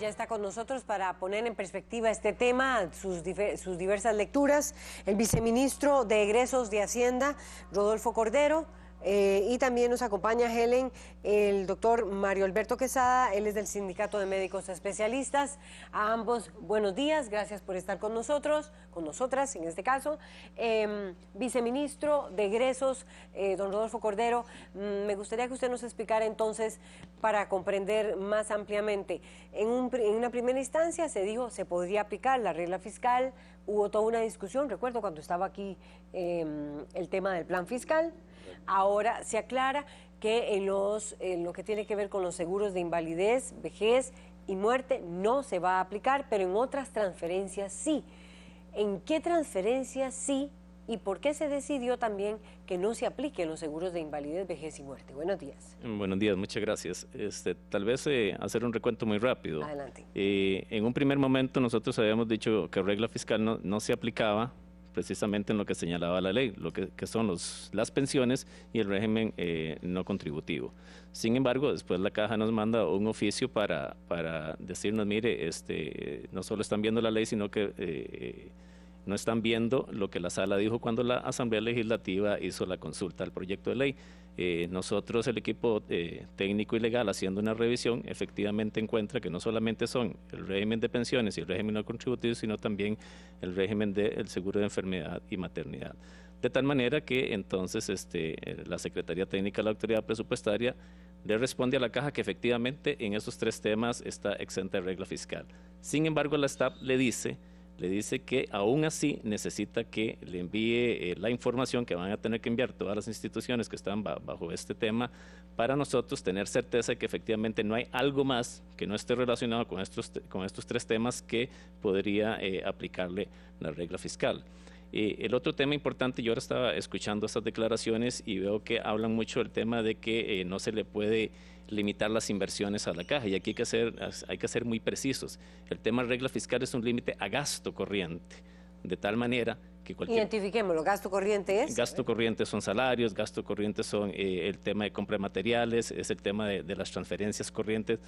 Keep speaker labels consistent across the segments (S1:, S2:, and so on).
S1: Ya está con nosotros para poner en perspectiva este tema, sus diversas lecturas, el viceministro de Egresos de Hacienda, Rodolfo Cordero, y también nos acompaña Helen, el doctor Mario Alberto Quesada, él es del Sindicato de Médicos Especialistas. A ambos, buenos días, gracias por estar con nosotros, con nosotras en este caso. Viceministro de Egresos, don Rodolfo Cordero, me gustaría que usted nos explicara entonces, para comprender más ampliamente, en una primera instancia se dijo se podría aplicar la regla fiscal, hubo toda una discusión, recuerdo cuando estaba aquí el tema del plan fiscal. Ahora se aclara que en lo que tiene que ver con los seguros de invalidez, vejez y muerte no se va a aplicar, pero en otras transferencias sí. ¿En qué transferencias sí y por qué se decidió también que no se apliquen los seguros de invalidez, vejez y muerte? Buenos días.
S2: Buenos días, muchas gracias. Tal vez hacer un recuento muy rápido.
S1: Adelante.
S2: En un primer momento nosotros habíamos dicho que regla fiscal no se aplicaba precisamente en lo que señalaba la ley, lo que son las pensiones y el régimen no contributivo. Sin embargo, después la Caja nos manda un oficio para decirnos, mire, no solo están viendo la ley, sino que no están viendo lo que la Sala dijo cuando la Asamblea Legislativa hizo la consulta al proyecto de ley. Nosotros, el equipo técnico y legal, haciendo una revisión, efectivamente encuentra que no solamente son el régimen de pensiones y el régimen no contributivo, sino también el régimen del seguro de enfermedad y maternidad. De tal manera que entonces la Secretaría Técnica de la Autoridad Presupuestaria le responde a la Caja que efectivamente en esos tres temas está exenta de regla fiscal. Sin embargo, la STAP le dice que aún así necesita que le envíe la información que van a tener que enviar todas las instituciones que están bajo este tema para nosotros tener certeza de que efectivamente no hay algo más que no esté relacionado con estos tres temas que podría aplicarle la regla fiscal. El otro tema importante, yo ahora estaba escuchando estas declaraciones y veo que hablan mucho del tema de que no se le puede limitar las inversiones a la Caja, y aquí hay que ser muy precisos. El tema de regla fiscal es un límite a gasto corriente, de tal manera que cualquier...
S1: Identifiquémoslo, gasto corriente es...
S2: Gasto corriente son salarios, gasto corriente son el tema de compra de materiales, es el tema de las transferencias corrientes,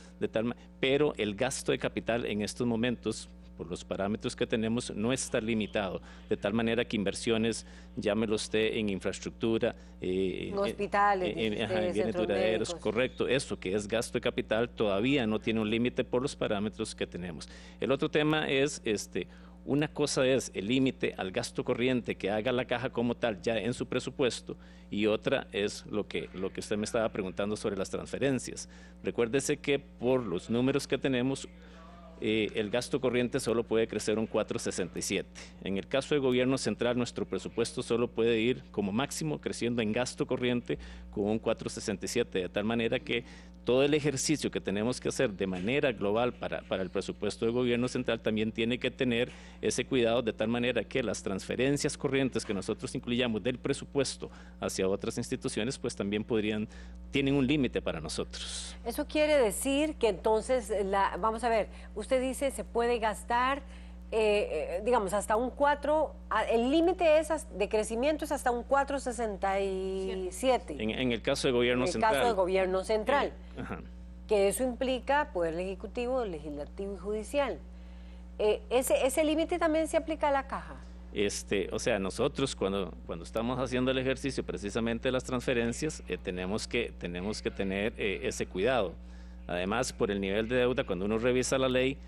S2: pero el gasto de capital en estos momentos, por los parámetros que tenemos, no está limitado, de tal manera que inversiones, llámelo usted en infraestructura,
S1: en hospitales,
S2: en bienes duraderos, correcto, eso que es gasto de capital todavía no tiene un límite por los parámetros que tenemos. El otro tema es, una cosa es el límite al gasto corriente que haga la Caja como tal ya en su presupuesto, y otra es lo que usted me estaba preguntando sobre las transferencias. Recuérdese que por los números que tenemos, el gasto corriente solo puede crecer un 4,67. En el caso del gobierno central, nuestro presupuesto solo puede ir como máximo creciendo en gasto corriente con un 4,67, de tal manera que todo el ejercicio que tenemos que hacer de manera global para el presupuesto del gobierno central también tiene que tener ese cuidado, de tal manera que las transferencias corrientes que nosotros incluyamos del presupuesto hacia otras instituciones, pues también tienen un límite para nosotros.
S1: Eso quiere decir que entonces, vamos a ver, usted dice se puede gastar, digamos, hasta un 4, el límite de crecimiento es hasta un 4,67.
S2: En el caso del gobierno central.
S1: En el caso del gobierno central,
S2: Ajá.
S1: Que eso implica poder ejecutivo, legislativo y judicial. ¿Ese límite también se aplica a la Caja?
S2: O sea, nosotros cuando estamos haciendo el ejercicio precisamente de las transferencias, tenemos que tener ese cuidado. Además, por el nivel de deuda, cuando uno revisa la ley,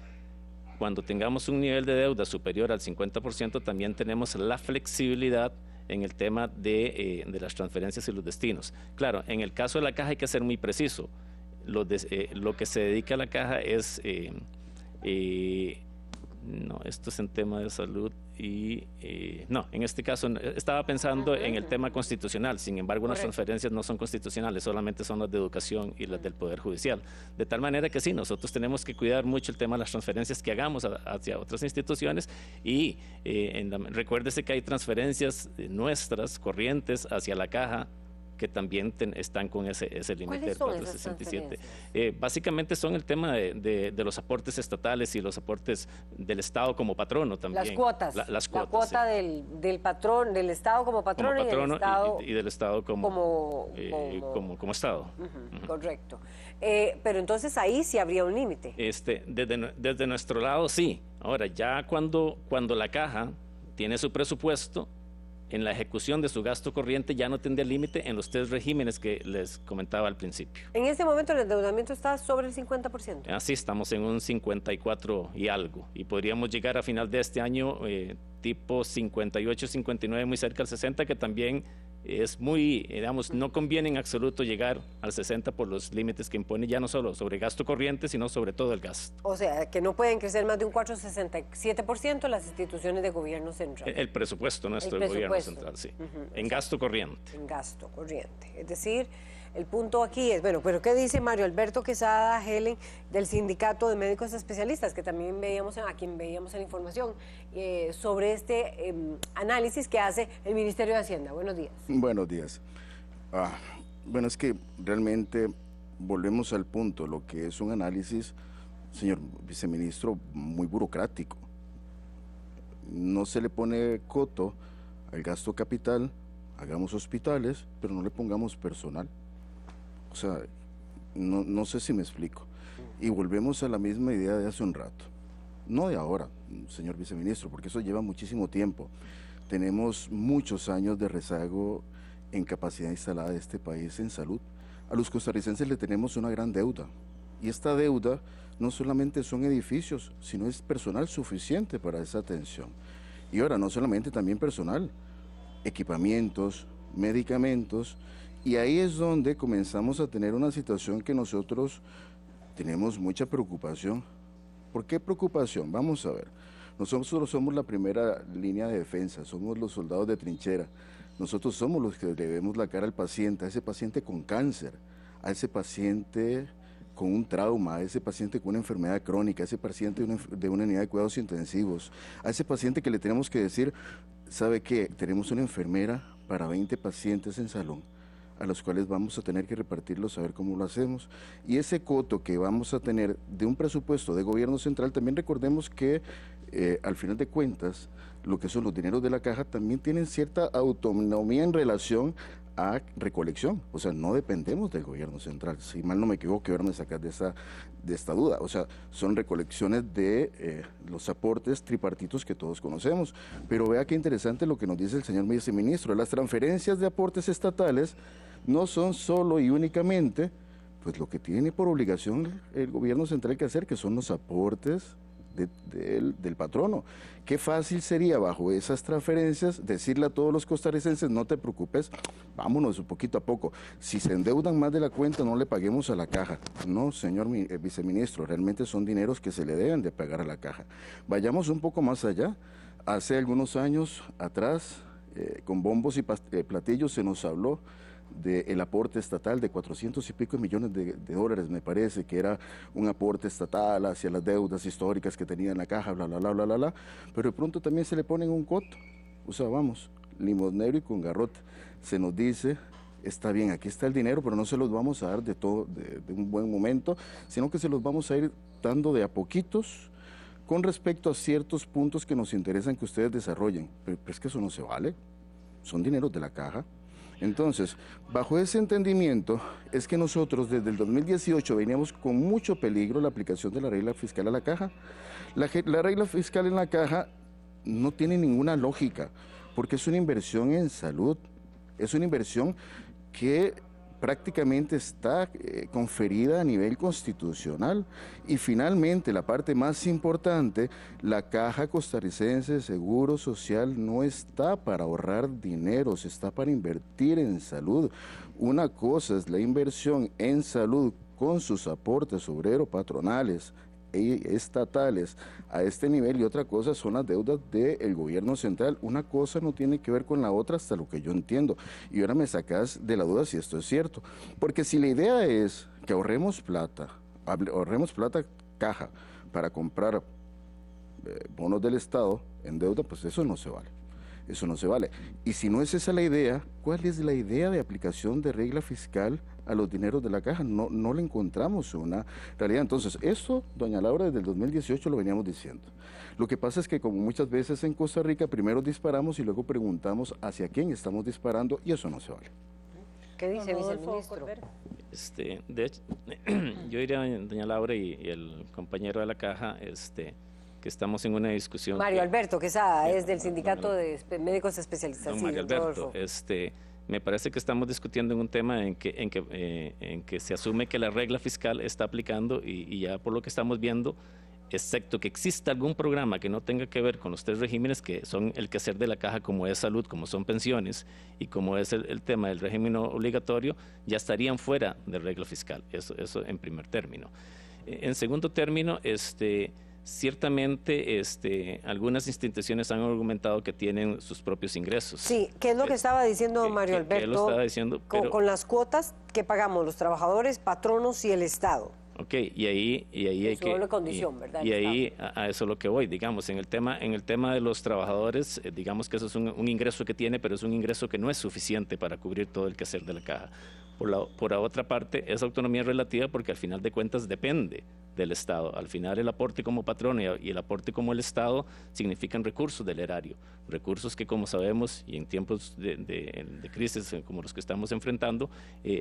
S2: cuando tengamos un nivel de deuda superior al 50%, también tenemos la flexibilidad en el tema de las transferencias y los destinos. Claro, en el caso de la Caja hay que ser muy preciso. Lo que se dedica a la Caja es... no, esto es en tema de salud y no, en este caso estaba pensando en el tema constitucional. Sin embargo, las transferencias no son constitucionales, solamente son las de educación y las del Poder Judicial, de tal manera que sí, nosotros tenemos que cuidar mucho el tema de las transferencias que hagamos hacia otras instituciones, y recuérdese que hay transferencias nuestras corrientes hacia la Caja que también están con ese límite del
S1: ¿Cuáles son esas
S2: 467. Básicamente son el tema de los aportes estatales y los aportes del Estado como patrono también.
S1: Las cuotas.
S2: Las cuotas,
S1: la cuota
S2: sí.
S1: del patrón, del Estado como patrono,
S2: y del Estado, y del Estado como Estado.
S1: Correcto. Pero entonces ahí sí habría un límite.
S2: Desde nuestro lado sí. Ahora, ya cuando la caja tiene su presupuesto, en la ejecución de su gasto corriente ya no tendría límite en los 3 regímenes que les comentaba al principio.
S1: En este momento el endeudamiento está sobre el 50%.
S2: Así estamos en un 54 y algo, y podríamos llegar a final de este año tipo 58, 59, muy cerca al 60, que también es muy, digamos, no conviene en absoluto llegar al 60 por los límites que impone ya no solo sobre gasto corriente, sino sobre todo el gasto.
S1: O sea, que no pueden crecer más de un 4,67% las instituciones de gobierno central.
S2: El presupuesto nuestro del gobierno central, sí. En gasto corriente.
S1: En gasto corriente. Es decir, el punto aquí es, bueno, pero ¿qué dice Mario Alberto Quesada Helen del Sindicato de Médicos Especialistas, que también veíamos, a quien veíamos en la información, sobre este análisis que hace el Ministerio de Hacienda? Buenos días.
S3: Buenos días. Bueno, es que realmente volvemos al punto, lo que es un análisis, señor viceministro, muy burocrático. No se le pone coto al gasto capital, hagamos hospitales, pero no le pongamos personal. O sea, no sé si me explico. Y volvemos a la misma idea de hace un rato. No de ahora, señor viceministro, porque eso lleva muchísimo tiempo. Tenemos muchos años de rezago en capacidad instalada de este país en salud. A los costarricenses le tenemos una gran deuda. Y esta deuda no solamente son edificios, sino es personal suficiente para esa atención. Y ahora, no solamente también personal, equipamientos, medicamentos. Y ahí es donde comenzamos a tener una situación que nosotros tenemos mucha preocupación. ¿Por qué preocupación? Vamos a ver. Nosotros somos la primera línea de defensa, somos los soldados de trinchera. Nosotros somos los que le debemos la cara al paciente, a ese paciente con cáncer, a ese paciente con un trauma, a ese paciente con una enfermedad crónica, a ese paciente de una unidad de cuidados intensivos, a ese paciente que le tenemos que decir, ¿sabe qué? Tenemos una enfermera para 20 pacientes en salón, a los cuales vamos a tener que repartirlos, a ver cómo lo hacemos. Y ese coto que vamos a tener de un presupuesto de gobierno central, también recordemos que al final de cuentas, lo que son los dineros de la caja también tienen cierta autonomía en relación a recolección. O sea, no dependemos del gobierno central. Si mal no me equivoco, ahora me sacas de esta duda. O sea, son recolecciones de los aportes tripartitos que todos conocemos. Pero vea qué interesante lo que nos dice el señor viceministro. Las transferencias de aportes estatales no son solo y únicamente pues lo que tiene por obligación el gobierno central que hacer, que son los aportes del patrono. Qué fácil sería bajo esas transferencias decirle a todos los costarricenses, no te preocupes, vámonos un poquito a poco. Si se endeudan más de la cuenta, no le paguemos a la caja. No, señor viceministro, realmente son dineros que se le deben de pagar a la caja. Vayamos un poco más allá. Hace algunos años atrás, con bombos y platillos se nos habló del aporte estatal de 400 y pico millones de dólares, me parece, que era un aporte estatal hacia las deudas históricas que tenía en la caja, bla, bla, bla, bla, bla, bla, pero de pronto también se le ponen un coto, o sea, vamos, limosnero y con garrote, se nos dice, está bien, aquí está el dinero, pero no se los vamos a dar de un buen momento, sino que se los vamos a ir dando de a poquitos, con respecto a ciertos puntos que nos interesan que ustedes desarrollen, pero es que eso no se vale, son dineros de la caja. Entonces, bajo ese entendimiento, es que nosotros desde el 2018 veníamos con mucho peligro la aplicación de la regla fiscal a la caja. La regla fiscal en la caja no tiene ninguna lógica, porque es una inversión en salud, es una inversión que prácticamente está conferida a nivel constitucional. Y finalmente, la parte más importante, la Caja Costarricense de Seguro Social no está para ahorrar dinero, está para invertir en salud. Una cosa es la inversión en salud con sus aportes obrero-patronales e estatales a este nivel, y otra cosa son las deudas del gobierno central. Una cosa no tiene que ver con la otra, hasta lo que yo entiendo, y ahora me sacas de la duda si esto es cierto, porque si la idea es que ahorremos plata caja para comprar bonos del Estado en deuda, pues eso no se vale. Eso no se vale. Y si no es esa la idea, ¿cuál es la idea de aplicación de regla fiscal a los dineros de la caja? No le encontramos una realidad. Entonces, esto, doña Laura, desde el 2018 lo veníamos diciendo. Lo que pasa es que, como muchas veces en Costa Rica, primero disparamos y luego preguntamos hacia quién estamos disparando, y eso no se vale.
S1: ¿Qué dice el viceministro?
S2: De hecho, yo diría, doña Laura y el compañero de la caja, que estamos en una discusión.
S1: Mario Alberto, que es del Sindicato de Médicos Especialistas.
S2: Don Mario Alberto, me parece que estamos discutiendo en un tema en que se asume que la regla fiscal está aplicando y ya por lo que estamos viendo, excepto que exista algún programa que no tenga que ver con los tres regímenes que son el quehacer de la caja, como es salud, como son pensiones y como es el tema del régimen obligatorio, ya estarían fuera de regla fiscal. Eso en primer término. En segundo término, ciertamente algunas instituciones han argumentado que tienen sus propios ingresos.
S1: Sí, ¿qué es lo que estaba diciendo Mario Alberto?
S2: Que lo estaba diciendo, pero,
S1: con las cuotas que pagamos los trabajadores, patronos y el Estado.
S2: Ok, y ahí hay que...
S1: doble condición, ¿verdad?
S2: Y ahí a eso es lo que voy, digamos, en el tema de los trabajadores, digamos que eso es un ingreso que tiene, pero es un ingreso que no es suficiente para cubrir todo el quehacer de la caja. Por la otra parte, esa autonomía es relativa porque al final de cuentas depende del Estado. Al final el aporte como patrono y el aporte como el Estado significan recursos del erario, recursos que, como sabemos, y en tiempos de crisis como los que estamos enfrentando,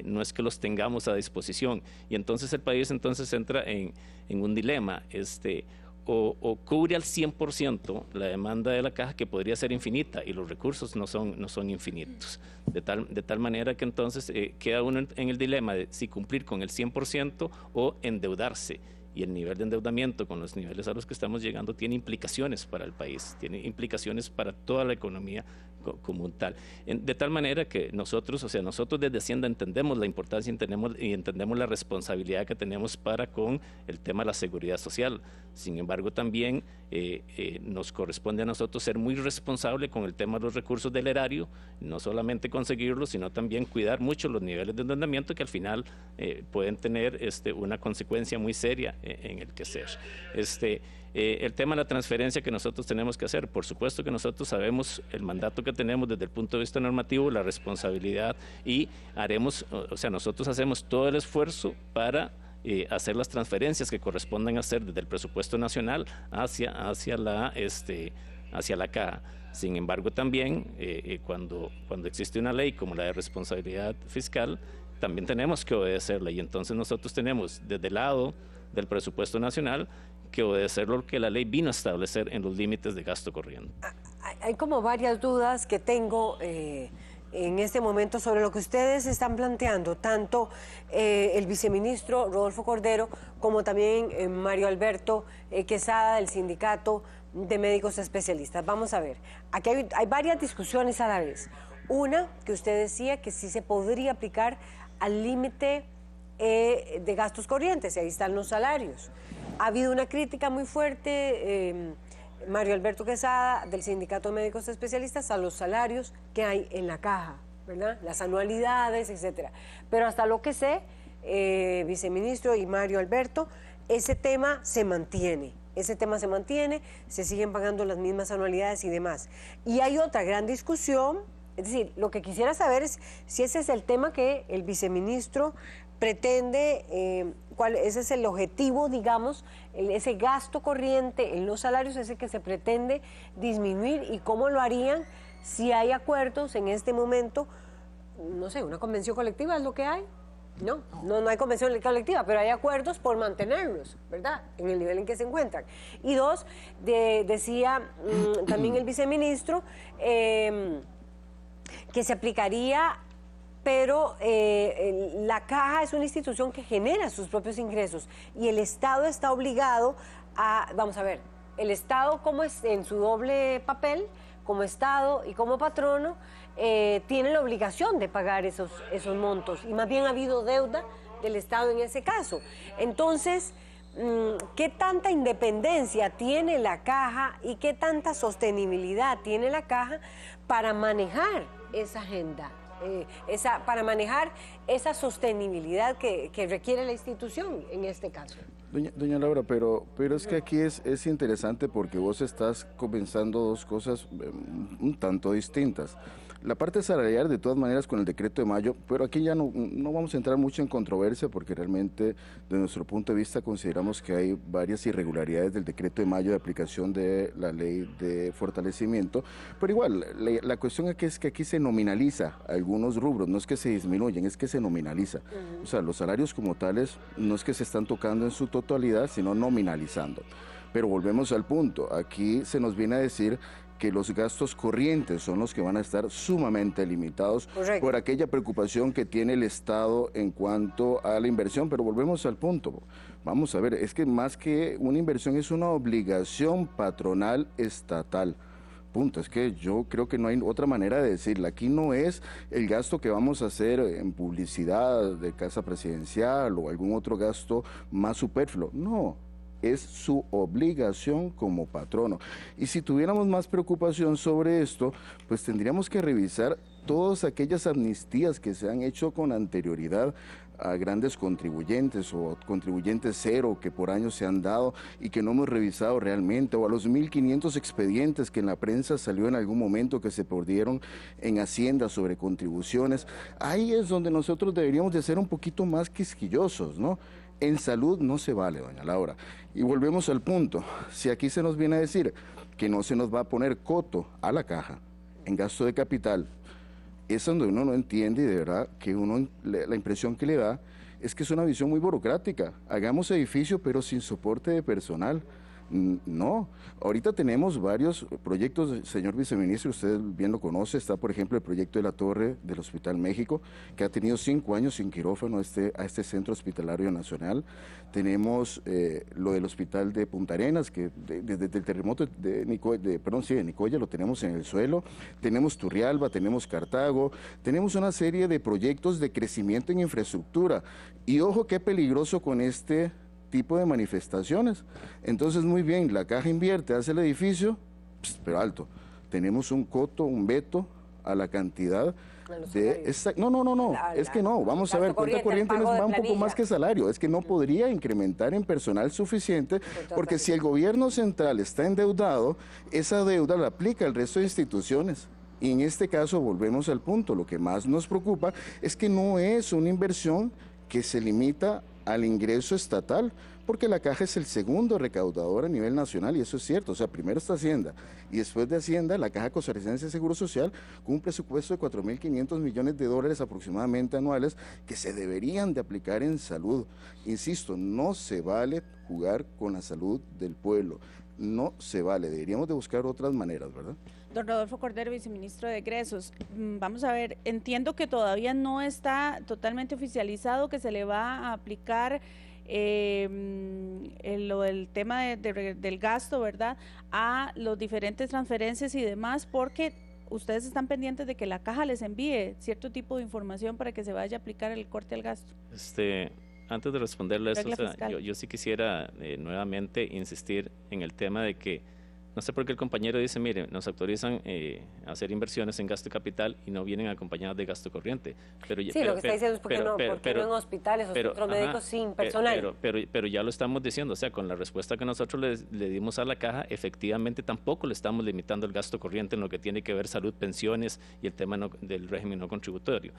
S2: no es que los tengamos a disposición. Y entonces el país entra en un dilema, o cubre al 100% la demanda de la caja, que podría ser infinita, y los recursos no son infinitos. De tal manera que entonces queda uno en el dilema de si cumplir con el 100% o endeudarse. Y el nivel de endeudamiento con los niveles a los que estamos llegando tiene implicaciones para el país, tiene implicaciones para toda la economía como tal. De tal manera que nosotros desde Hacienda entendemos la importancia y entendemos la responsabilidad que tenemos para con el tema de la seguridad social. Sin embargo, también nos corresponde a nosotros ser muy responsables con el tema de los recursos del erario, no solamente conseguirlos, sino también cuidar mucho los niveles de endeudamiento que al final pueden tener una consecuencia muy seria en el quehacer. El tema de la transferencia que nosotros tenemos que hacer, por supuesto que nosotros sabemos el mandato que tenemos desde el punto de vista normativo, la responsabilidad, y nosotros hacemos todo el esfuerzo para hacer las transferencias que correspondan hacer desde el presupuesto nacional hacia la caja. Sin embargo, también cuando existe una ley como la de responsabilidad fiscal, también tenemos que obedecerla, y entonces nosotros tenemos desde el lado del presupuesto nacional que obedecer lo que la ley vino a establecer en los límites de gasto corriente.
S1: Hay como varias dudas que tengo en este momento sobre lo que ustedes están planteando, tanto el viceministro Rodolfo Cordero como también Mario Alberto Quesada del Sindicato de Médicos Especialistas. Vamos a ver, aquí hay varias discusiones a la vez. Una, que usted decía que sí se podría aplicar al límite de gastos corrientes, y ahí están los salarios. Ha habido una crítica muy fuerte, Mario Alberto Quesada, del Sindicato de Médicos Especialistas, a los salarios que hay en la caja, ¿verdad? Las anualidades, etcétera. Pero hasta lo que sé, viceministro y Mario Alberto, ese tema se mantiene. Se siguen pagando las mismas anualidades y demás. Y hay otra gran discusión, es decir, lo que quisiera saber es si ese es el tema que el viceministro pretende, ese es el objetivo, digamos, ese gasto corriente en los salarios, ese que se pretende disminuir, y cómo lo harían si hay acuerdos en este momento, no sé, una convención colectiva es lo que hay. No hay convención colectiva, pero hay acuerdos por mantenerlos, ¿verdad?, en el nivel en que se encuentran. Y dos, decía también el viceministro que se aplicaría, pero la caja es una institución que genera sus propios ingresos y el Estado está obligado a, vamos a ver, el Estado como es en su doble papel, como Estado y como patrono, tiene la obligación de pagar esos montos, y más bien ha habido deuda del Estado en ese caso. Entonces, ¿qué tanta independencia tiene la caja y qué tanta sostenibilidad tiene la caja para manejar esa agenda? Para manejar esa sostenibilidad que requiere la institución en este caso.
S3: Doña Laura, pero es que aquí es interesante porque vos estás comenzando dos cosas un tanto distintas. La parte salarial, de todas maneras, con el decreto de mayo, pero aquí ya no vamos a entrar mucho en controversia porque realmente, de nuestro punto de vista, consideramos que hay varias irregularidades del decreto de mayo de aplicación de la ley de fortalecimiento, pero igual, la cuestión aquí es que aquí se nominaliza algunos rubros, no es que se disminuyen, es que se nominaliza. O sea, los salarios como tales no es que se están tocando en su totalidad, sino nominalizando. Pero volvemos al punto, aquí se nos viene a decir que los gastos corrientes son los que van a estar sumamente limitados. Correcto. Por aquella preocupación que tiene el Estado en cuanto a la inversión, pero volvemos al punto. Vamos a ver, es que más que una inversión es una obligación patronal estatal. Punto, es que yo creo que no hay otra manera de decirlo. Aquí no es el gasto que vamos a hacer en publicidad de casa presidencial o algún otro gasto más superfluo, no. Es su obligación como patrono. Y si tuviéramos más preocupación sobre esto, pues tendríamos que revisar todas aquellas amnistías que se han hecho con anterioridad a grandes contribuyentes o contribuyentes cero que por años se han dado y que no hemos revisado realmente, o a los 1.500 expedientes que en la prensa salió en algún momento que se perdieron en Hacienda sobre contribuciones. Ahí es donde nosotros deberíamos de ser un poquito más quisquillosos, ¿no? En salud no se vale, doña Laura. Y volvemos al punto, si aquí se nos viene a decir que no se nos va a poner coto a la caja en gasto de capital, es donde uno no entiende y de verdad que la impresión que le da es que es una visión muy burocrática. Hagamos edificio pero sin soporte de personal. No, ahorita tenemos varios proyectos, señor viceministro, usted bien lo conoce, está por ejemplo el proyecto de la torre del Hospital México, que ha tenido 5 años sin quirófano a este centro hospitalario nacional. Tenemos lo del hospital de Punta Arenas, que desde el terremoto de Nicoya lo tenemos en el suelo. Tenemos Turrialba, tenemos Cartago, tenemos una serie de proyectos de crecimiento en infraestructura. Y ojo qué peligroso con este tipo de manifestaciones. Entonces, muy bien, la caja invierte, hace el edificio, pero alto, tenemos un coto, un veto a la cantidad de... es que no, vamos a ver, cuenta corriente va un poco más que salario, es que no podría incrementar en personal suficiente, porque si el gobierno central está endeudado, esa deuda la aplica el resto de instituciones. Y en este caso, volvemos al punto, lo que más nos preocupa es que no es una inversión que se limita al ingreso estatal, porque la caja es el segundo recaudador a nivel nacional, y eso es cierto. O sea, primero está Hacienda, y después de Hacienda, la Caja Costarricense de Seguro Social, con un presupuesto de 4.500 millones de dólares aproximadamente anuales, que se deberían de aplicar en salud. Insisto, no se vale jugar con la salud del pueblo, no se vale, deberíamos de buscar otras maneras, ¿verdad?
S4: Don Rodolfo Cordero, viceministro de Egresos, vamos a ver, entiendo que todavía no está totalmente oficializado que se le va a aplicar lo del tema del gasto, ¿verdad?, a los diferentes transferencias y demás, porque ustedes están pendientes de que la caja les envíe cierto tipo de información para que se vaya a aplicar el corte al gasto.
S2: Antes de responderle a esto, yo sí quisiera nuevamente insistir en el tema de que no sé por qué el compañero dice, mire, nos autorizan a hacer inversiones en gasto de capital y no vienen acompañadas de gasto corriente.
S1: Lo que está diciendo es porque no en hospitales o centros médicos sin personal.
S2: Pero ya lo estamos diciendo, o sea, con la respuesta que nosotros le dimos a la caja, efectivamente tampoco le estamos limitando el gasto corriente en lo que tiene que ver salud, pensiones y el tema del régimen no contributorio.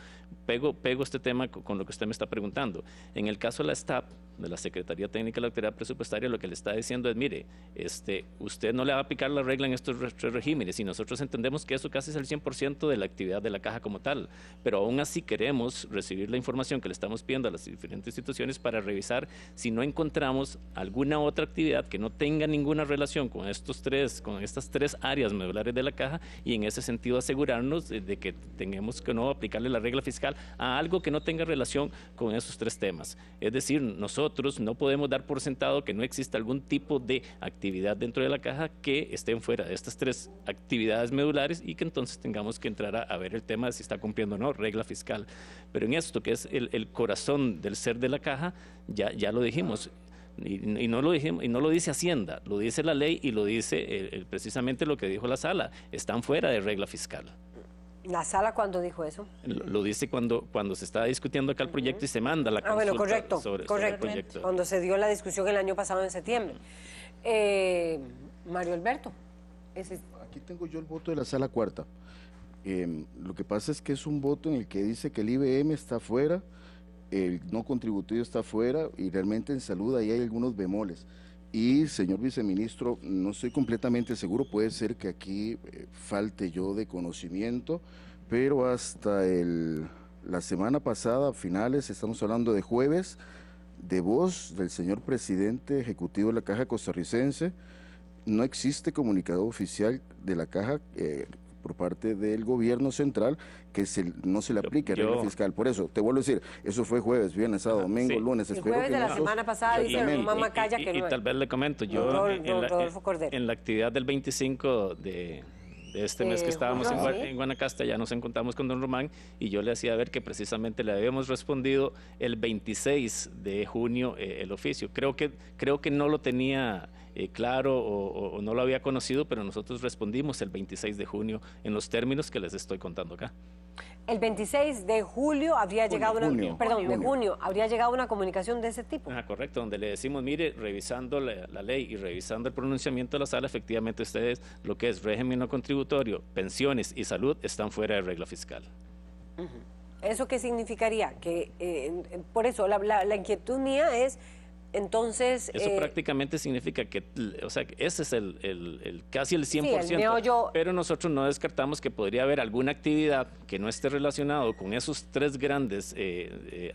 S2: Pego este tema con lo que usted me está preguntando. En el caso de la STAP, de la Secretaría Técnica de la Autoridad Presupuestaria, lo que le está diciendo es, mire, usted no le va a aplicar la regla en estos tres regímenes, y nosotros entendemos que eso casi es el 100% de la actividad de la caja como tal, pero aún así queremos recibir la información que le estamos pidiendo a las diferentes instituciones para revisar si no encontramos alguna otra actividad que no tenga ninguna relación con estas tres áreas medulares de la caja, y en ese sentido asegurarnos de que tengamos que no aplicarle la regla fiscal a algo que no tenga relación con esos tres temas. Es decir, nosotros no podemos dar por sentado que no exista algún tipo de actividad dentro de la caja que estén fuera de estas tres actividades medulares, y que entonces tengamos que entrar a ver el tema de si está cumpliendo o no regla fiscal. Pero en esto, que es el corazón del ser de la caja, ya lo dijimos. Y no lo dijimos, y no lo dice Hacienda, lo dice la ley y lo dice precisamente lo que dijo la sala: están fuera de regla fiscal.
S1: ¿La sala cuándo dijo eso?
S2: Lo dice cuando se está discutiendo acá el proyecto y se manda la consulta
S1: correcto,
S2: sobre el proyecto.
S1: Cuando se dio la discusión el año pasado en septiembre. Mario Alberto.
S3: Aquí tengo yo el voto de la sala cuarta. Lo que pasa es que es un voto en el que dice que el IBM está fuera, el no contributivo está fuera y realmente en salud ahí hay algunos bemoles. Y, señor viceministro, no estoy completamente seguro, puede ser que aquí falte yo de conocimiento, pero hasta la semana pasada, finales, estamos hablando de jueves, de voz del señor presidente ejecutivo de la Caja Costarricense, no existe comunicado oficial de la Caja por parte del gobierno central que no se le aplique regla fiscal. Por eso, te vuelvo a decir, eso fue jueves, viernes, sábado, domingo, lunes.
S1: El jueves de la semana pasada dice Román Macaya que
S2: no. Y tal vez le comento, yo en la actividad del 25 de este mes que estábamos en Guanacaste, ya nos encontramos con don Román y yo le hacía ver que precisamente le habíamos respondido el 26 de junio el oficio. Creo que no lo tenía claro o no lo había conocido, pero nosotros respondimos el 26 de junio en los términos que les estoy contando acá.
S1: El 26 de julio habría llegado de junio habría llegado una comunicación de ese tipo.
S2: Correcto, donde le decimos, mire, revisando la ley y revisando el pronunciamiento de la sala, efectivamente ustedes, lo que es régimen no contributorio, pensiones y salud, están fuera de regla fiscal.
S1: ¿Eso qué significaría? Que por eso la inquietud mía es, entonces...
S2: Eso prácticamente significa que, o sea, ese es casi el 100%,
S1: el meollo.
S2: Pero nosotros no descartamos que podría haber alguna actividad que no esté relacionado con esos tres grandes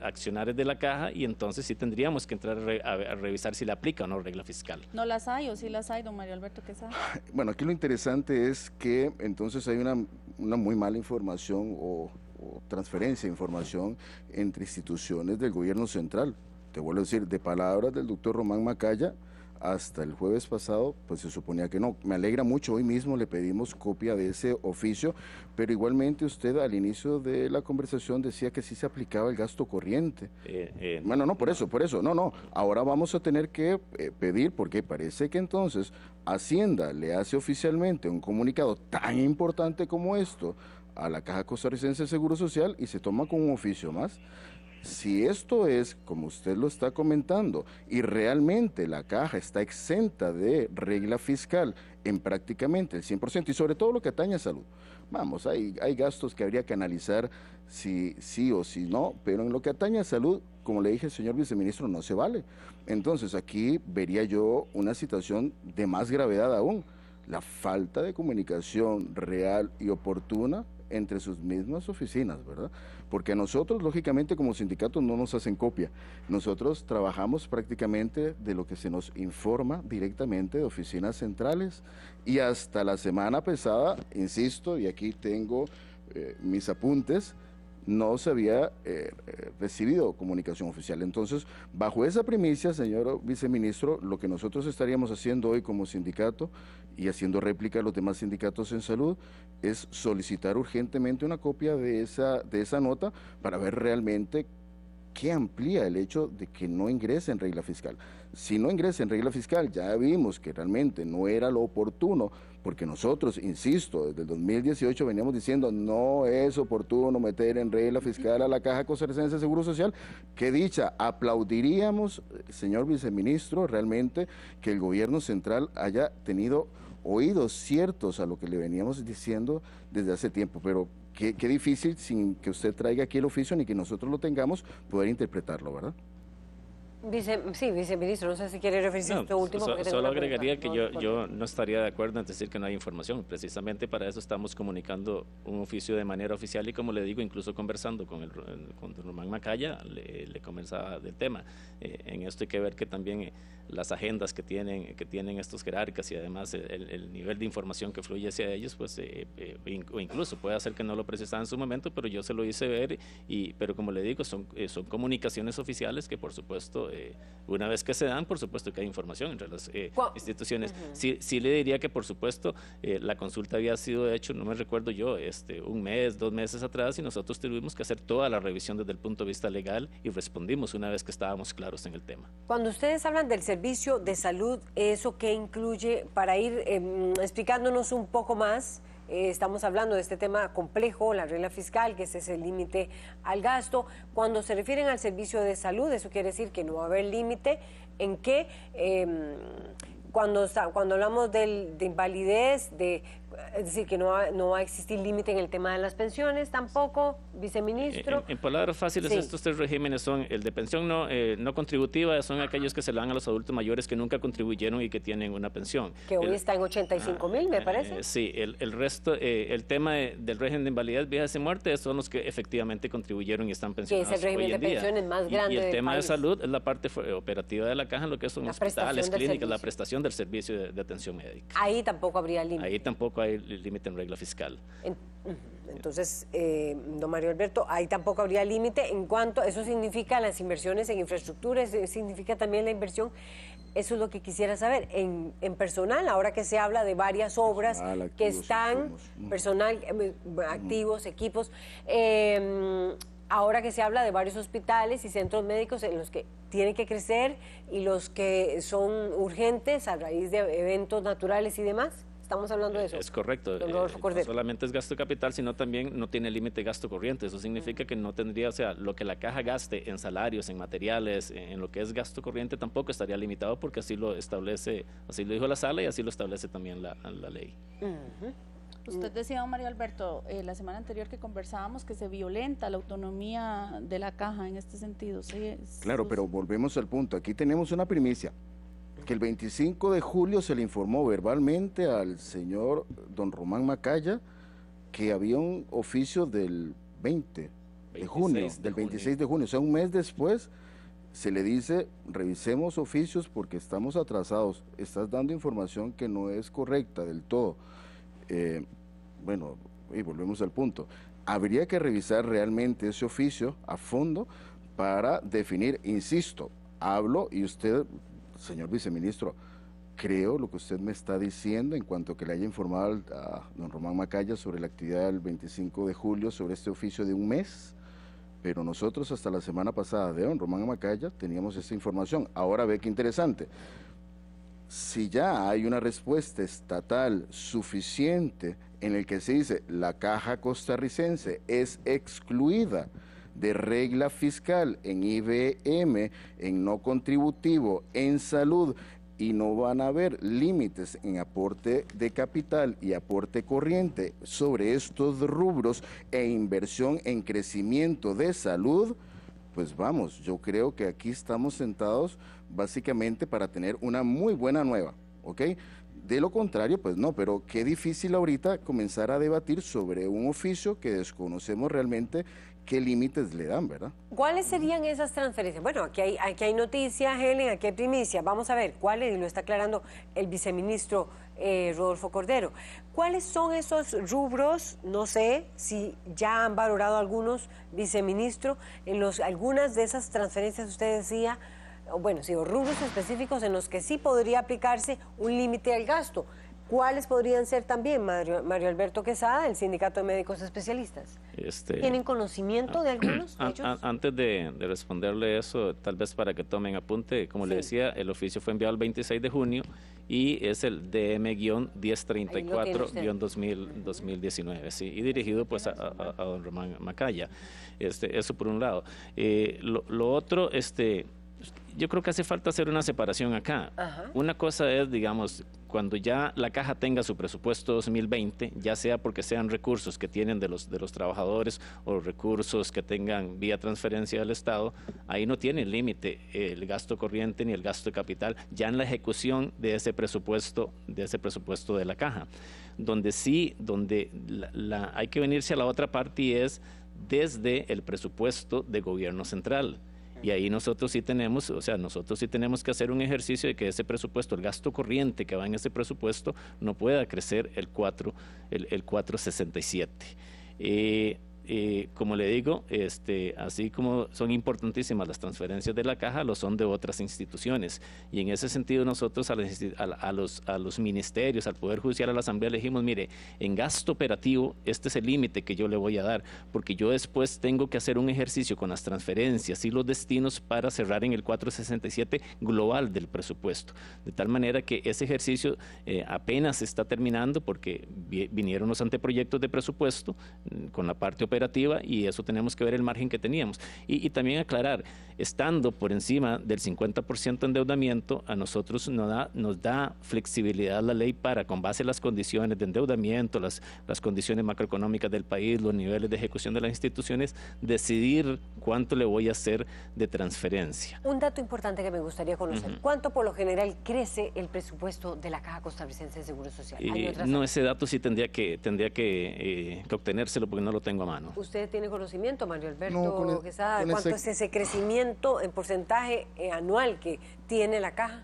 S2: accionarios de la Caja y entonces sí tendríamos que entrar a revisar si le aplica o no regla fiscal.
S4: ¿No las hay o sí las hay, don Mario Alberto Quesada?
S3: Bueno, aquí lo interesante es que entonces hay una muy mala información o transferencia de información entre instituciones del gobierno central. Te vuelvo a decir, de palabras del doctor Román Macaya, hasta el jueves pasado, pues se suponía que no. Me alegra mucho, hoy mismo le pedimos copia de ese oficio, pero igualmente usted al inicio de la conversación decía que sí se aplicaba el gasto corriente. Bueno, no, por eso, no. Ahora vamos a tener que pedir, porque parece que entonces Hacienda le hace oficialmente un comunicado tan importante como esto a la Caja Costarricense de Seguro Social y se toma con un oficio más. Si esto es, como usted lo está comentando, y realmente la Caja está exenta de regla fiscal en prácticamente el 100%, y sobre todo lo que atañe a salud, vamos, hay gastos que habría que analizar si sí o si no, pero en lo que atañe a salud, como le dije, señor viceministro, no se vale. Entonces aquí vería yo una situación de más gravedad aún, la falta de comunicación real y oportuna entre sus mismas oficinas, ¿verdad? Porque a nosotros, lógicamente, como sindicatos no nos hacen copia. Nosotros trabajamos prácticamente de lo que se nos informa directamente de oficinas centrales y hasta la semana pasada, insisto, y aquí tengo mis apuntes, no se había recibido comunicación oficial. Entonces, bajo esa primicia, señor viceministro, lo que nosotros estaríamos haciendo hoy como sindicato y haciendo réplica a los demás sindicatos en salud es solicitar urgentemente una copia de esa nota para ver realmente qué amplía el hecho de que no ingrese en regla fiscal. Si no ingresa en regla fiscal, ya vimos que realmente no era lo oportuno, porque nosotros, insisto, desde el 2018 veníamos diciendo no es oportuno meter en regla fiscal a la Caja Costarricense de Seguro Social. Qué dicha, aplaudiríamos, señor viceministro, realmente que el gobierno central haya tenido oídos ciertos a lo que le veníamos diciendo desde hace tiempo, pero qué difícil sin que usted traiga aquí el oficio ni que nosotros lo tengamos, poder interpretarlo, ¿verdad?
S1: Sí, viceministro, no sé si quiere referirse a esto último.
S2: Solo agregaría que yo no estaría de acuerdo en decir que no hay información. Precisamente para eso estamos comunicando un oficio de manera oficial y, como le digo, incluso conversando con don Román Macaya, le conversaba del tema. En esto hay que ver que también las agendas que tienen estos jerarcas y además el nivel de información que fluye hacia ellos, pues o incluso puede hacer que no lo precisaba en su momento, pero yo se lo hice ver, pero como le digo, son comunicaciones oficiales que por supuesto, una vez que se dan, por supuesto que hay información entre las instituciones. Sí le diría que por supuesto la consulta había sido hecho, no me recuerdo yo, 1 mes, 2 meses atrás, y nosotros tuvimos que hacer toda la revisión desde el punto de vista legal y respondimos una vez que estábamos claros en el tema.
S1: Cuando ustedes hablan del servicio de salud, ¿eso qué incluye? Para ir explicándonos un poco más, estamos hablando de este tema complejo, la regla fiscal, que ese es el límite al gasto. Cuando se refieren al servicio de salud, eso quiere decir que no va a haber límite en que cuando hablamos de invalidez, es decir, que no va a existir límite en el tema de las pensiones tampoco, viceministro.
S2: En palabras fáciles, sí. Estos tres regímenes son el de pensión no contributiva, son aquellos que se le dan a los adultos mayores que nunca contribuyeron y que tienen una pensión.
S1: Que hoy está en 85,000, me parece.
S2: Sí, el resto, el tema del régimen de invalidez, viejas y muertes, son los que efectivamente contribuyeron y están pensionados.
S1: Que es el régimen de pensiones más grande
S2: y el tema
S1: país.
S2: De salud es la parte operativa de la caja, lo que son hospitales, clínicas, la prestación del servicio de atención médica.
S1: Ahí tampoco habría límite.
S2: Ahí tampoco hay límite en regla fiscal.
S1: Entonces, don Mario Alberto, ahí tampoco habría límite en cuanto, eso significa las inversiones en infraestructura, eso significa también la inversión, eso es lo que quisiera saber, en personal, ahora que se habla de varias obras que están, personal, activos, equipos, ahora que se habla de varios hospitales y centros médicos en los que tienen que crecer y los que son urgentes a raíz de eventos naturales y demás. Estamos hablando de eso.
S2: Es correcto. No solamente es gasto capital, sino también no tiene límite de gasto corriente. Eso significa que no tendría, o sea, lo que la caja gaste en salarios, en materiales, en lo que es gasto corriente, tampoco estaría limitado porque así lo establece, así lo dijo la sala y así lo establece también la ley.
S4: Usted decía, don Mario Alberto, la semana anterior que conversábamos que se violenta la autonomía de la caja en este sentido. ¿Sí?
S3: Claro, pero volvemos al punto. Aquí tenemos una primicia, que el 25 de julio se le informó verbalmente al señor don Román Macaya que había un oficio del 20 de junio, del 26 de junio, o sea, un mes después se le dice, revisemos oficios porque estamos atrasados, estás dando información que no es correcta del todo. Bueno, y volvemos al punto, habría que revisar realmente ese oficio a fondo para definir, insisto, hablo y usted, señor viceministro, creo lo que usted me está diciendo en cuanto que le haya informado a don Román Macaya sobre la actividad del 25 de julio, sobre este oficio de un mes, pero nosotros hasta la semana pasada de don Román Macaya teníamos esa información. Ahora ve qué interesante, si ya hay una respuesta estatal suficiente en el que se dice la caja costarricense es excluida de regla fiscal en IBM, en no contributivo, en salud, y no van a haber límites en aporte de capital y aporte corriente sobre estos rubros e inversión en crecimiento de salud, pues vamos, yo creo que aquí estamos sentados básicamente para tener una muy buena nueva, ¿ok? De lo contrario, pues no, pero qué difícil ahorita comenzar a debatir sobre un oficio que desconocemos realmente qué límites le dan, ¿verdad?
S1: ¿Cuáles serían esas transferencias? Bueno, aquí hay noticias, Helen, aquí hay primicia. Vamos a ver cuáles, y lo está aclarando el viceministro Rodolfo Cordero. ¿Cuáles son esos rubros? No sé si ya han valorado algunos, viceministro, en algunas de esas transferencias usted decía, bueno, sí, o rubros específicos en los que sí podría aplicarse un límite al gasto. ¿Cuáles podrían ser también, Mario Alberto Quesada, del Sindicato de Médicos Especialistas? ¿Tienen conocimiento de algunos de ellos?
S2: Antes de responderle eso, tal vez para que tomen apunte, como le decía, el oficio fue enviado el 26 de junio y es el DM-1034-2019, sí, y dirigido pues a don Román Macaya. Eso por un lado. Lo otro, yo creo que hace falta hacer una separación acá. Ajá. Una cosa es, digamos, cuando ya la caja tenga su presupuesto 2020, ya sea porque sean recursos que tienen de los trabajadores o recursos que tengan vía transferencia del Estado, ahí no tiene límite el gasto corriente ni el gasto de capital, ya en la ejecución de ese presupuesto de la caja. Donde sí, hay que venirse a la otra parte y es desde el presupuesto de gobierno central. Y ahí nosotros sí tenemos que hacer un ejercicio de que ese presupuesto, el gasto corriente que va en ese presupuesto, no pueda crecer el 4.67. como le digo, así como son importantísimas las transferencias de la caja, lo son de otras instituciones. Y en ese sentido nosotros a los ministerios, al Poder Judicial, a la Asamblea, le dijimos, mire, en gasto operativo, este es el límite que yo le voy a dar, porque yo después tengo que hacer un ejercicio con las transferencias y los destinos para cerrar en el 467 global del presupuesto. De tal manera que ese ejercicio apenas está terminando porque vinieron los anteproyectos de presupuesto con la parte operativa y eso tenemos que ver el margen que teníamos. Y también aclarar, estando por encima del 50% de endeudamiento, a nosotros nos da flexibilidad la ley para, con base en las condiciones de endeudamiento, las condiciones macroeconómicas del país, los niveles de ejecución de las instituciones, decidir cuánto le voy a hacer de transferencia.
S1: Un dato importante que me gustaría conocer, ¿cuánto por lo general crece el presupuesto de la Caja Costarricense de Seguro Social?
S2: No, ese dato sí tendría que obtenérselo porque no lo tengo a mano.
S1: ¿Usted tiene conocimiento, Mario Alberto Quesada, de cuánto es ese crecimiento en porcentaje anual que tiene la Caja?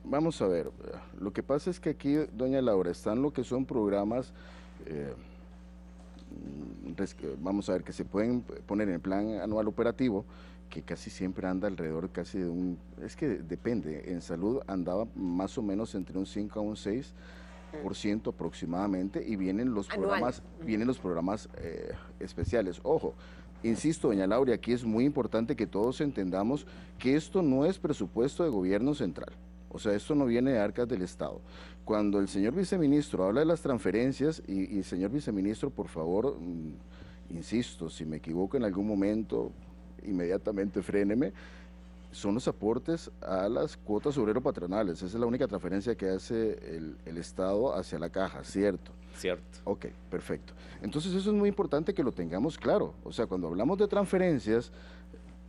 S3: Vamos a ver, lo que pasa es que aquí, doña Laura, están lo que son programas, vamos a ver, que se pueden poner en el plan anual operativo, que casi siempre anda alrededor casi de es que depende, en salud andaba más o menos entre un 5 a un 6%, aproximadamente, y vienen los programas especiales. Ojo, insisto, doña Laura, aquí es muy importante que todos entendamos que esto no es presupuesto de gobierno central. O sea, esto no viene de arcas del Estado. Cuando el señor viceministro habla de las transferencias, y señor viceministro, por favor, insisto, si me equivoco en algún momento, inmediatamente fréneme, son los aportes a las cuotas obrero-patronales. Esa es la única transferencia que hace el Estado hacia la Caja, ¿cierto?
S2: Cierto.
S3: Ok, perfecto. Entonces eso es muy importante que lo tengamos claro. O sea, cuando hablamos de transferencias,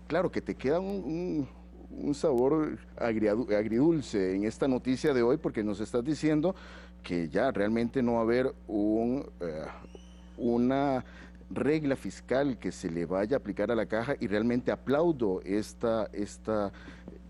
S3: claro que te queda un sabor agridulce en esta noticia de hoy, porque nos estás diciendo que ya realmente no va a haber una regla fiscal que se le vaya a aplicar a la Caja, y realmente aplaudo esta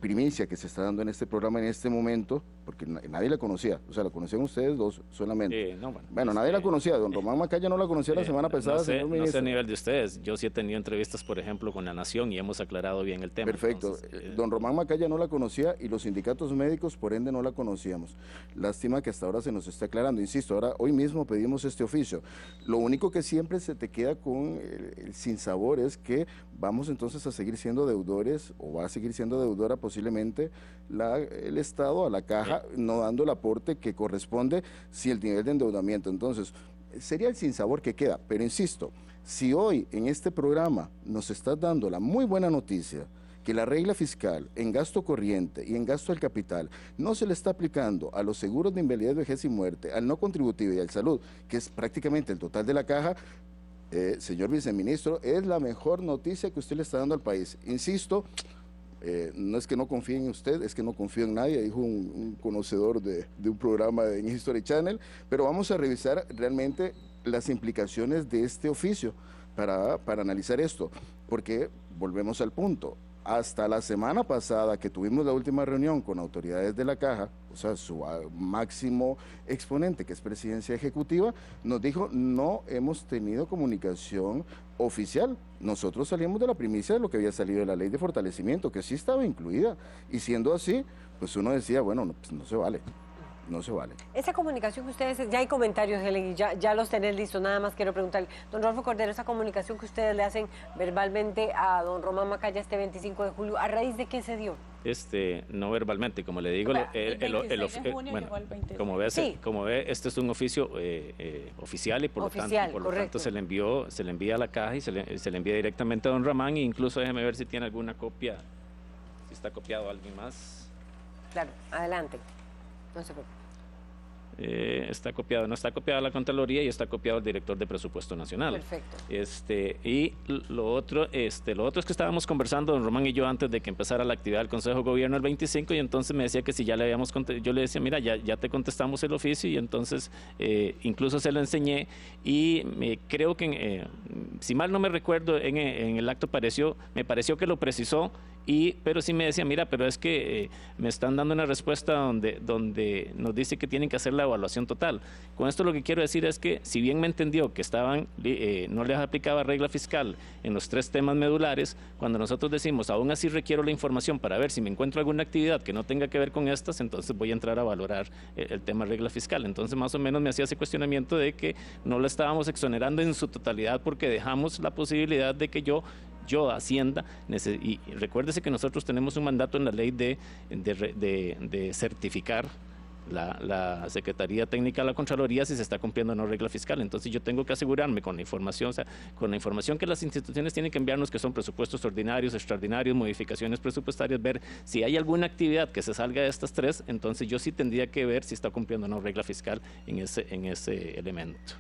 S3: primicia que se está dando en este programa en este momento, porque nadie la conocía, o sea, la conocían ustedes dos solamente. Bueno, nadie la conocía, don Román Macaya no la conocía la semana pasada, señor ministro.
S2: No sé a nivel de ustedes, yo sí he tenido entrevistas, por ejemplo, con La Nación y hemos aclarado bien el tema.
S3: Perfecto, entonces, don Román Macaya no la conocía y los sindicatos médicos, por ende, no la conocíamos. Lástima que hasta ahora se nos está aclarando, insisto, hoy mismo pedimos este oficio. Lo único que siempre se te queda con el sinsabor es que vamos entonces a seguir siendo deudores, o va a seguir siendo deudora posiblemente el Estado a la Caja, no dando el aporte que corresponde si el nivel de endeudamiento. Entonces, sería el sinsabor que queda. Pero insisto, si hoy en este programa nos estás dando la muy buena noticia que la regla fiscal en gasto corriente y en gasto del capital no se le está aplicando a los seguros de invalidez, vejez y muerte, al no contributivo y al salud, que es prácticamente el total de la Caja, señor viceministro, es la mejor noticia que usted le está dando al país. Insisto, no es que no confíe en usted, es que no confío en nadie, dijo un conocedor de un programa en History Channel, pero vamos a revisar realmente las implicaciones de este oficio para analizar esto, porque volvemos al punto. Hasta la semana pasada que tuvimos la última reunión con autoridades de la Caja, o sea, su máximo exponente, que es Presidencia Ejecutiva, nos dijo, no hemos tenido comunicación oficial. Nosotros salimos de la primicia de lo que había salido de la Ley de Fortalecimiento, que sí estaba incluida, y siendo así, pues uno decía, bueno, pues no se vale. No se vale.
S1: Esa comunicación que ustedes, ya hay comentarios, Helen, ya los tenés listos, nada más quiero preguntarle. Don Rodolfo Cordero, esa comunicación que ustedes le hacen verbalmente a don Román Macaya este 25 de julio, ¿a raíz de qué se dio?
S2: No verbalmente, como le digo, como ve, este es un oficio oficial y por lo tanto se le envía a la Caja y se le envía directamente a don Román, e incluso déjeme ver si tiene alguna copia, si está copiado alguien más.
S1: Claro, adelante. No se preocupe.
S2: No está copiada la Contraloría y está copiado el director de Presupuesto Nacional.
S1: Perfecto.
S2: Y lo otro es que estábamos conversando, don Román y yo, antes de que empezara la actividad del Consejo de Gobierno el 25, y entonces me decía que si ya le habíamos contestado, yo le decía, mira, ya te contestamos el oficio, y entonces incluso se lo enseñé, y creo que, si mal no me recuerdo, en el acto me pareció que lo precisó, Pero sí me decía, mira, pero es que me están dando una respuesta donde nos dice que tienen que hacer la evaluación total. Con esto lo que quiero decir es que, si bien me entendió que no les aplicaba regla fiscal en los 3 temas medulares, cuando nosotros decimos, aún así requiero la información para ver si me encuentro alguna actividad que no tenga que ver con estas, entonces voy a entrar a valorar el tema regla fiscal. Entonces, más o menos me hacía ese cuestionamiento de que no la estábamos exonerando en su totalidad, porque dejamos la posibilidad de que yo Hacienda, y recuérdese que nosotros tenemos un mandato en la ley de certificar la Secretaría Técnica de la Contraloría si se está cumpliendo o no regla fiscal. Entonces yo tengo que asegurarme con la información, con la información que las instituciones tienen que enviarnos, que son presupuestos ordinarios, extraordinarios, modificaciones presupuestarias, ver si hay alguna actividad que se salga de estas 3, entonces yo sí tendría que ver si está cumpliendo o no regla fiscal en ese elemento.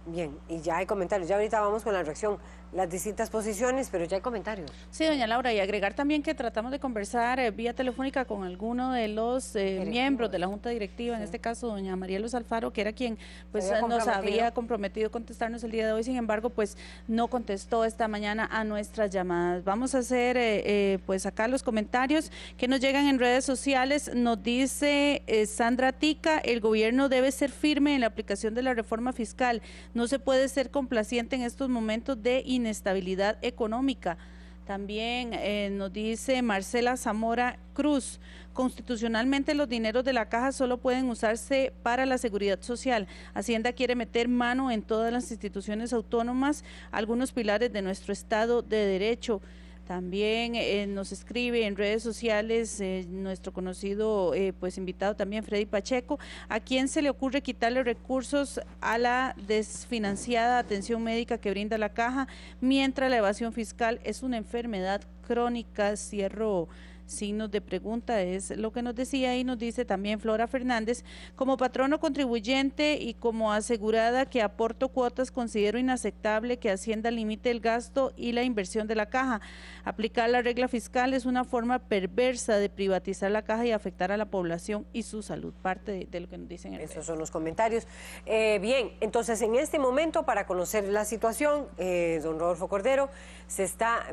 S1: Bien, y ya hay comentarios. Ya ahorita vamos con la reacción, las distintas posiciones, pero ya hay comentarios.
S4: Sí, doña Laura, y agregar también que tratamos de conversar vía telefónica con alguno de los miembros de la Junta Directiva, sí. En este caso doña María Luz Alfaro, que era quien pues nos había comprometido contestarnos el día de hoy, sin embargo, pues no contestó esta mañana a nuestras llamadas. Vamos a hacer pues acá los comentarios que nos llegan en redes sociales. Nos dice Sandra Tica, el gobierno debe ser firme en la aplicación de la reforma fiscal. No se puede ser complaciente en estos momentos de inestabilidad económica. También nos dice Marcela Zamora Cruz, constitucionalmente los dineros de la caja solo pueden usarse para la seguridad social. Hacienda quiere meter mano en todas las instituciones autónomas, algunos pilares de nuestro Estado de Derecho. También nos escribe en redes sociales nuestro conocido pues invitado también, Freddy Pacheco. ¿A quién se le ocurre quitarle recursos a la desfinanciada atención médica que brinda la caja, mientras la evasión fiscal es una enfermedad crónica? Cierro signos de pregunta, es lo que nos decía, y nos dice también Flora Fernández: como patrono contribuyente y como asegurada que aporto cuotas, considero inaceptable que Hacienda limite el gasto y la inversión de la caja. Aplicar la regla fiscal es una forma perversa de privatizar la caja y afectar a la población y su salud. Parte de lo que nos dicen.
S1: Esos son los comentarios. Bien, entonces en este momento, para conocer la situación, don Rodolfo Cordero,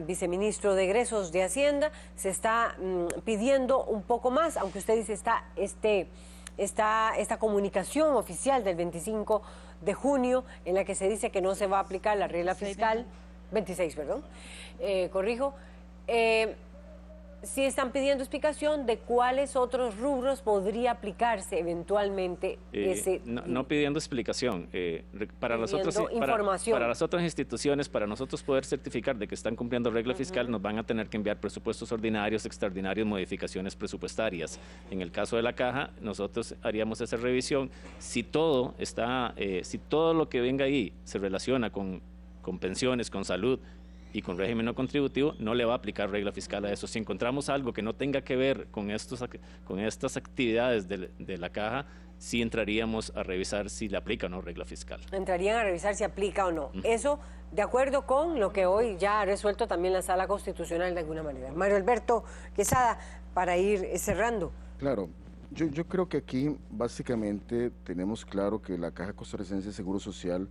S1: viceministro de Egresos de Hacienda, se está pidiendo un poco más, aunque usted dice esta comunicación oficial del 25 de junio en la que se dice que no se va a aplicar la regla fiscal, 26, perdón, corrijo, sí están pidiendo explicación de cuáles otros rubros podría aplicarse eventualmente ese...
S2: No pidiendo explicación, para las otras instituciones, para nosotros poder certificar de que están cumpliendo regla fiscal, nos van a tener que enviar presupuestos ordinarios, extraordinarios, modificaciones presupuestarias. En el caso de la caja, nosotros haríamos esa revisión. Si todo lo que venga ahí se relaciona con pensiones, con salud y con régimen no contributivo, no le va a aplicar regla fiscal a eso. Si encontramos algo que no tenga que ver con estas actividades de la caja, sí entraríamos a revisar si le aplica o no regla fiscal.
S1: Entrarían a revisar si aplica o no. Eso de acuerdo con lo que hoy ya ha resuelto también la Sala Constitucional de alguna manera. Mario Alberto Quesada, para ir cerrando.
S3: Claro. Yo creo que aquí básicamente tenemos claro que la Caja Costarricense de Seguro Social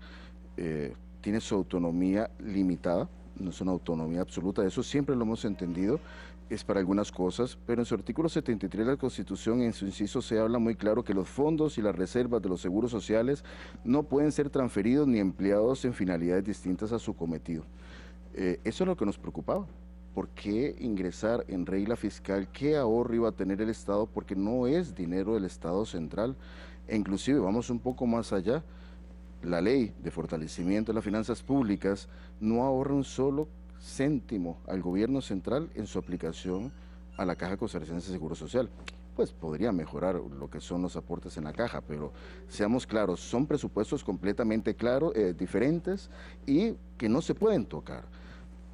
S3: tiene su autonomía limitada, no es una autonomía absoluta, eso siempre lo hemos entendido, es para algunas cosas, pero en su artículo 73 de la Constitución, en su inciso C, habla muy claro que los fondos y las reservas de los seguros sociales no pueden ser transferidos ni empleados en finalidades distintas a su cometido. Eso es lo que nos preocupaba. ¿Por qué ingresar en regla fiscal? ¿Qué ahorro iba a tener el Estado? Porque no es dinero del Estado central. E inclusive, vamos un poco más allá, la ley de fortalecimiento de las finanzas públicas no ahorra un solo céntimo al gobierno central en su aplicación a la Caja Costarricense de Seguro Social. Pues podría mejorar lo que son los aportes en la caja, pero seamos claros, son presupuestos completamente claros, diferentes y que no se pueden tocar.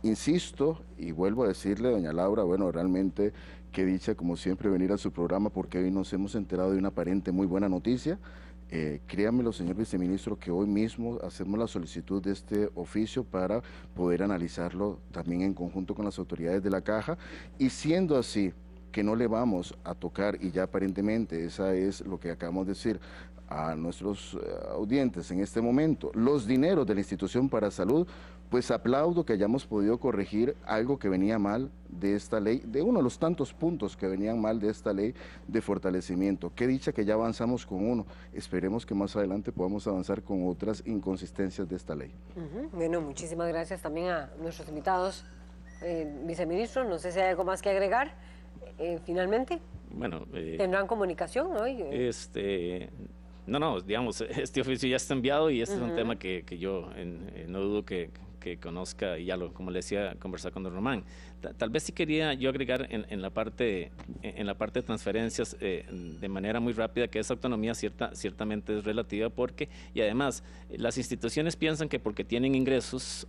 S3: Insisto y vuelvo a decirle, doña Laura, bueno, realmente qué dicha como siempre venir a su programa, porque hoy nos hemos enterado de una aparente muy buena noticia. Créamelo, señor viceministro, que hoy mismo hacemos la solicitud de este oficio para poder analizarlo también en conjunto con las autoridades de la caja, y siendo así que no le vamos a tocar, y ya aparentemente esa es lo que acabamos de decir a nuestros audientes en este momento, los dineros de la institución para salud, pues aplaudo que hayamos podido corregir algo que venía mal de esta ley, de uno de los tantos puntos que venían mal de esta ley de fortalecimiento. Qué dicha que ya avanzamos con uno, esperemos que más adelante podamos avanzar con otras inconsistencias de esta ley.
S1: Bueno, muchísimas gracias también a nuestros invitados, viceministro, no sé si hay algo más que agregar, finalmente.
S2: Bueno,
S1: ¿tendrán comunicación hoy?
S2: No, digamos, este oficio ya está enviado y este es un tema que yo no dudo que conozca, y ya como le decía, conversar con don Román. Tal vez sí quería yo agregar en la parte de transferencias de manera muy rápida, que esa autonomía ciertamente es relativa, y además las instituciones piensan que porque tienen ingresos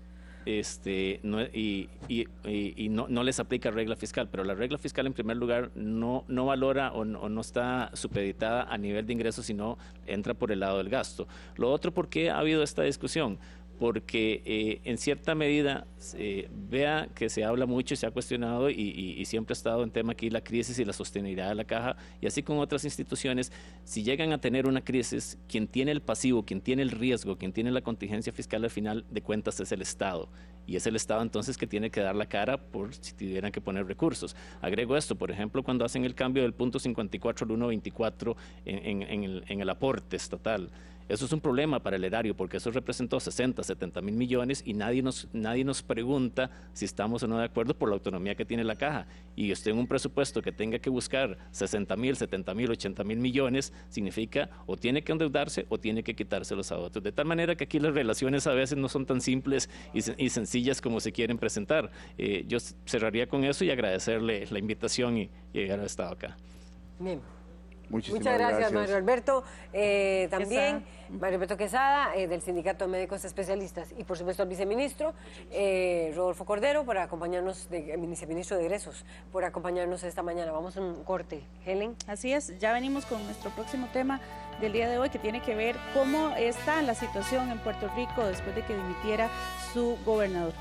S2: no les aplica regla fiscal, pero la regla fiscal en primer lugar no valora o no está supeditada a nivel de ingresos, sino entra por el lado del gasto. Lo otro, ¿por qué ha habido esta discusión? Porque en cierta medida vea que se habla mucho y se ha cuestionado y siempre ha estado en tema aquí la crisis y la sostenibilidad de la caja, y así con otras instituciones, si llegan a tener una crisis, quien tiene el pasivo, quien tiene el riesgo, quien tiene la contingencia fiscal al final de cuentas es el Estado, y es el Estado entonces que tiene que dar la cara por si tuvieran que poner recursos. Agrego esto, por ejemplo, cuando hacen el cambio del punto 54 al 1.24 en el aporte estatal. Eso es un problema para el erario, porque eso representó 60, 70 mil millones y nadie nos pregunta si estamos o no de acuerdo por la autonomía que tiene la caja. Y usted en un presupuesto que tenga que buscar 60 mil, 70 mil, 80 mil millones, significa o tiene que endeudarse o tiene que quitárselos a otros. De tal manera que aquí las relaciones a veces no son tan simples y sencillas como se quieren presentar. Yo cerraría con eso y agradecerle la invitación y haber estado acá.
S1: Bien.
S3: Muchas
S1: gracias, Mario Alberto. También Mario Alberto Quesada, del Sindicato de Médicos Especialistas, y por supuesto al viceministro Rodolfo Cordero, por acompañarnos, viceministro de Egresos, por acompañarnos esta mañana. Vamos a un corte. Helen.
S4: Así es, ya venimos con nuestro próximo tema del día de hoy, que tiene que ver cómo está la situación en Puerto Rico después de que dimitiera su gobernador.